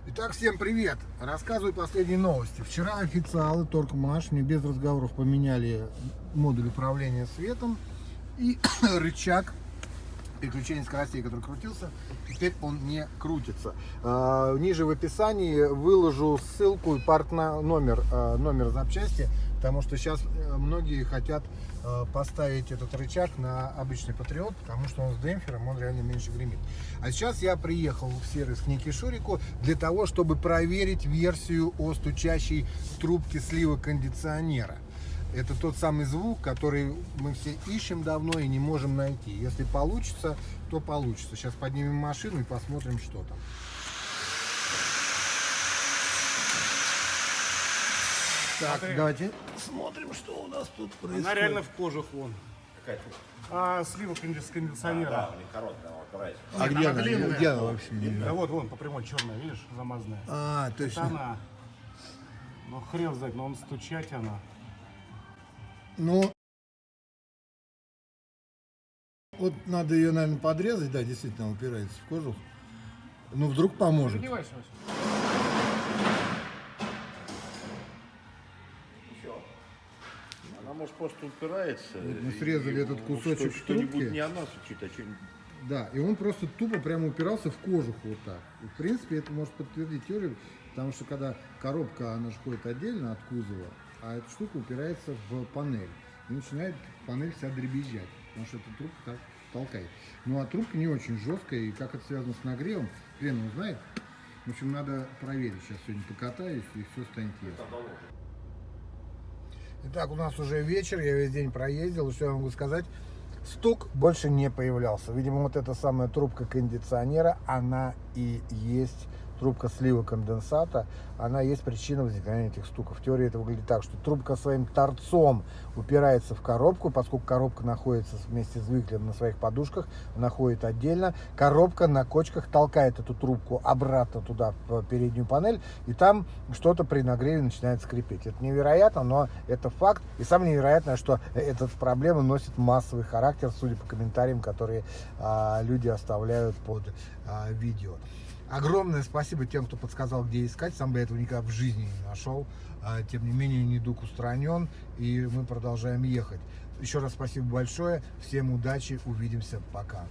Итак, всем привет! Рассказываю последние новости. Вчера официалы Торгмаш мне без разговоров поменяли модуль управления светом и рычаг переключения скоростей, который крутился, теперь он не крутится. Ниже в описании выложу ссылку и номер запчасти, потому что сейчас многие хотят поставить этот рычаг на обычный Патриот, потому что он с демпфером, он реально меньше гремит. А сейчас я приехал в сервис к Нике Шурику для того, чтобы проверить версию о стучащей трубке слива кондиционера. Это тот самый звук, который мы все ищем давно и не можем найти. Если получится, то получится. Сейчас поднимем машину и посмотрим, что там. Так, давайте смотрим, что у нас тут происходит. Она реально в кожух вон. Слива кондиционера. Да, у них короткая, вот, А где она? длинная. Где она вообще? Да вот, вон, по прямой черная, видишь, замазанная. Это Точно. она. Ну хрен знает, но он стучать она. Ну, вот надо ее, наверное, подрезать, да, действительно упирается в кожу. Ну, вдруг поможет. Она может просто упирается. Мы срезали этот кусочек Что-нибудь трубки. не она стучит, а что-нибудь. Да, и он просто тупо прямо упирался в кожух вот так. И, в принципе, это может подтвердить теорию, потому что когда коробка, она же ходит отдельно от кузова, а эта штука упирается в панель. И начинает панель вся дребезжать, потому что эта трубка так толкает. Ну, а трубка не очень жесткая, и как это связано с нагревом, хрен его знает. В общем, надо проверить. Сейчас сегодня покатаюсь, и все станет ясно. Итак, у нас уже вечер, я весь день проездил, и что я могу сказать? Стук больше не появлялся. Видимо, вот эта самая трубка кондиционера, она и есть трубка слива конденсата, она есть причина возникновения этих стуков. В теории это выглядит так, что трубка своим торцом упирается в коробку, поскольку коробка находится вместе с двигателем на своих подушках, находит отдельно. Коробка на кочках толкает эту трубку обратно туда, в переднюю панель, и там что-то при нагреве начинает скрипеть. Это невероятно, но это факт. И самое невероятное, что эта проблема носит массовый характер, судя по комментариям, которые люди оставляют под видео. Огромное спасибо тем, кто подсказал, где искать. Сам бы этого никогда в жизни не нашел. Тем не менее, недуг устранен, и мы продолжаем ехать. Еще раз спасибо большое. Всем удачи. Увидимся. Пока.